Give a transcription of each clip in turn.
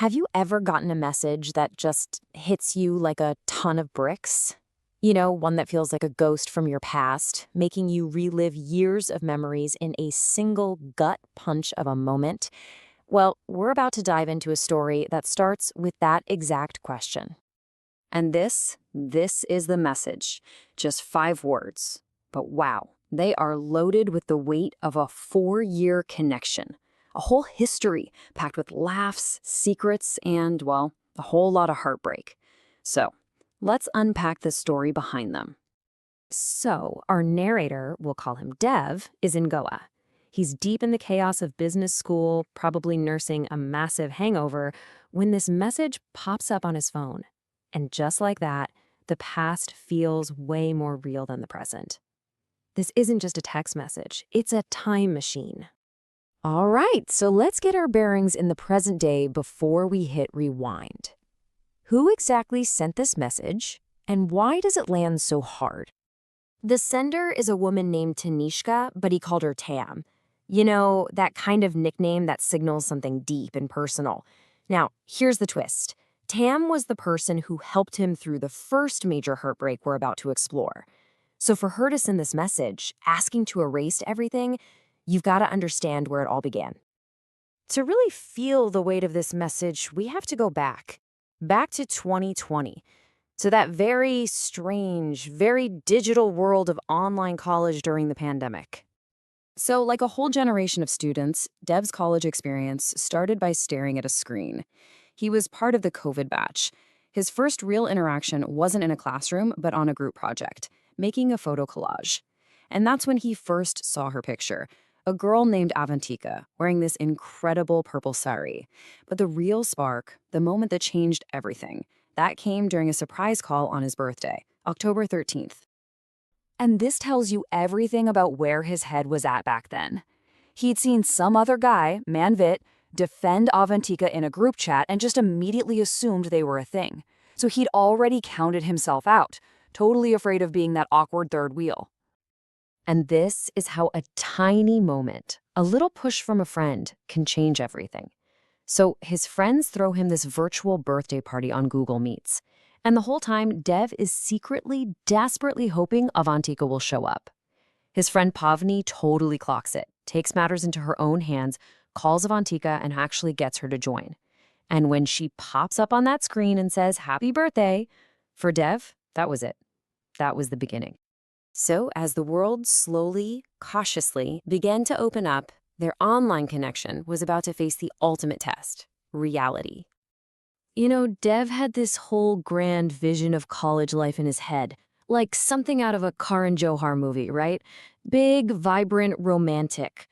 Have you ever gotten a message that just hits you like a ton of bricks? You know, one that feels like a ghost from your past, making you relive years of memories in a single gut punch of a moment? Well, we're about to dive into a story that starts with that exact question. And this is the message. Just 5 words. But wow, they are loaded with the weight of a 4-year connection. A whole history packed with laughs, secrets, and, well, a whole lot of heartbreak. So, let's unpack the story behind them. So, our narrator, we'll call him Dev, is in Goa. He's deep in the chaos of business school, probably nursing a massive hangover, when this message pops up on his phone. And just like that, the past feels way more real than the present. This isn't just a text message, it's a time machine. All right, so let's get our bearings in the present day before we hit rewind. Who exactly sent this message, and why does it land so hard? The sender is a woman named Tanishka, but he called her Tam. You know, that kind of nickname that signals something deep and personal. Now, here's the twist. Tam was the person who helped him through the first major heartbreak we're about to explore. So for her to send this message, asking to erase everything, you've got to understand where it all began. To really feel the weight of this message, we have to go back to 2020, to that very strange, very digital world of online college during the pandemic. So, like a whole generation of students, Dev's college experience started by staring at a screen. He was part of the COVID batch. His first real interaction wasn't in a classroom, but on a group project, making a photo collage. And that's when he first saw her picture, a girl named Avantika, wearing this incredible purple sari. But the real spark, the moment that changed everything, that came during a surprise call on his birthday, October 13th. And this tells you everything about where his head was at back then. He'd seen some other guy, Manvit, defend Avantika in a group chat and just immediately assumed they were a thing. So he'd already counted himself out, totally afraid of being that awkward third wheel. And this is how a tiny moment, a little push from a friend, can change everything. So his friends throw him this virtual birthday party on Google Meets. And the whole time, Dev is secretly, desperately hoping Avantika will show up. His friend Pavni totally clocks it, takes matters into her own hands, calls Avantika, and actually gets her to join. And when she pops up on that screen and says, "Happy birthday," for Dev, that was it. That was the beginning. So as the world slowly, cautiously began to open up, their online connection was about to face the ultimate test, reality. You know, Dev had this whole grand vision of college life in his head, like something out of a Karan Johar movie, right? Big, vibrant, romantic.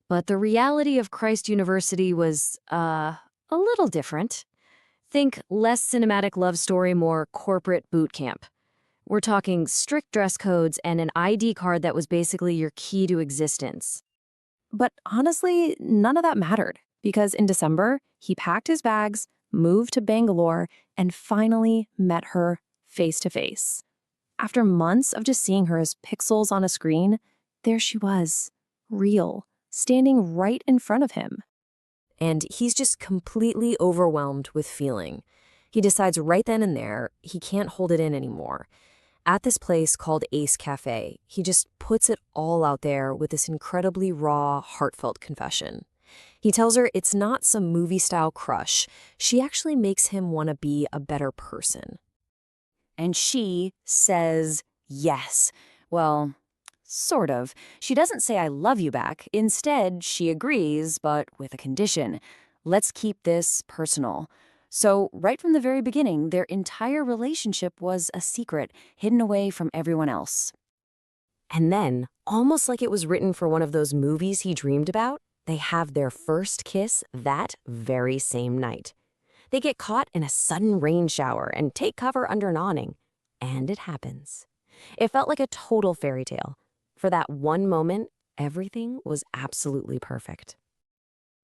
But the reality of Christ University was, a little different. Think less cinematic love story, more corporate boot camp. We're talking strict dress codes and an ID card that was basically your key to existence. But honestly, none of that mattered, because in December, he packed his bags, moved to Bangalore, and finally met her face to face. After months of just seeing her as pixels on a screen, there she was, real, standing right in front of him. And he's just completely overwhelmed with feeling. He decides right then and there he can't hold it in anymore. At this place called Ace Cafe, he just puts it all out there with this incredibly raw, heartfelt confession. He tells her it's not some movie-style crush. She actually makes him want to be a better person. And she says yes. Well, sort of. She doesn't say "I love you" back. Instead, she agrees, but with a condition. Let's keep this personal. So right from the very beginning, their entire relationship was a secret, hidden away from everyone else. And then, almost like it was written for one of those movies he dreamed about, they have their first kiss that very same night. They get caught in a sudden rain shower and take cover under an awning. And it happens. It felt like a total fairy tale. For that one moment, everything was absolutely perfect.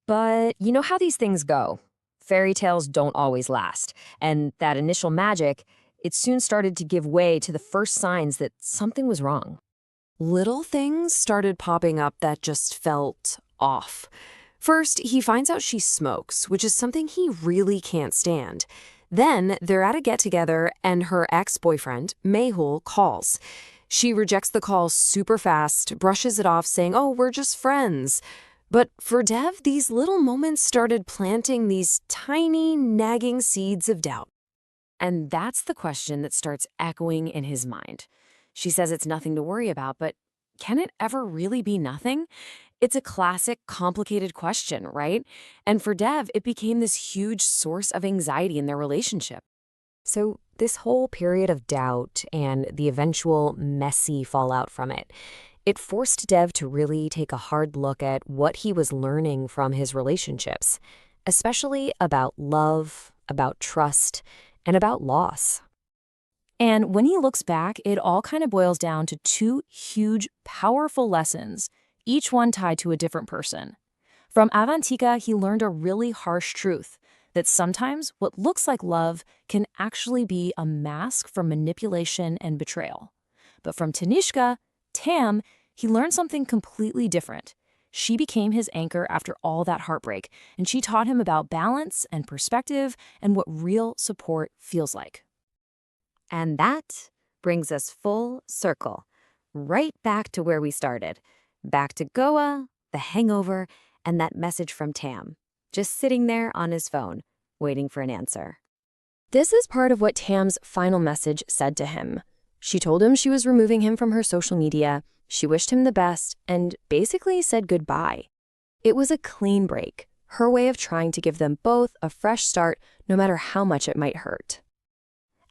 But you know how these things go. Fairy tales don't always last, and that initial magic, it soon started to give way to the first signs that something was wrong. Little things started popping up that just felt off. First, he finds out she smokes, which is something he really can't stand. Then, they're at a get-together, and her ex-boyfriend, Mehul, calls. She rejects the call super fast, brushes it off, saying, "Oh, we're just friends." But for Dev, these little moments started planting these tiny, nagging seeds of doubt. And that's the question that starts echoing in his mind. She says it's nothing to worry about, but can it ever really be nothing? It's a classic, complicated question, right? And for Dev, it became this huge source of anxiety in their relationship. So this whole period of doubt and the eventual messy fallout from it forced Dev to really take a hard look at what he was learning from his relationships, especially about love, about trust, and about loss. And when he looks back, it all kind of boils down to two huge, powerful lessons, each one tied to a different person. From Avantika, he learned a really harsh truth, that sometimes what looks like love can actually be a mask for manipulation and betrayal. But from Tanishka, Tam, he learned something completely different. She became his anchor after all that heartbreak, and she taught him about balance and perspective and what real support feels like. And that brings us full circle, right back to where we started. Back to Goa, the hangover, and that message from Tam, just sitting there on his phone, waiting for an answer. This is part of what Tam's final message said to him. She told him she was removing him from her social media, she wished him the best, and basically said goodbye. It was a clean break, her way of trying to give them both a fresh start, no matter how much it might hurt.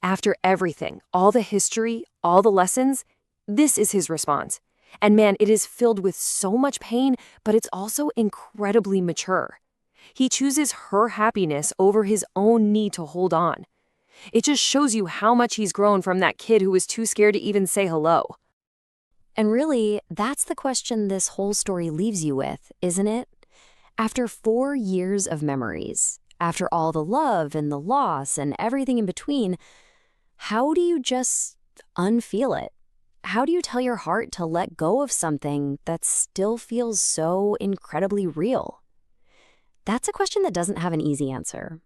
After everything, all the history, all the lessons, this is his response. And man, it is filled with so much pain, but it's also incredibly mature. He chooses her happiness over his own need to hold on. It just shows you how much he's grown from that kid who was too scared to even say hello. And really, that's the question this whole story leaves you with, isn't it? After 4 years of memories, after all the love and the loss and everything in between, how do you just unfeel it? How do you tell your heart to let go of something that still feels so incredibly real? That's a question that doesn't have an easy answer.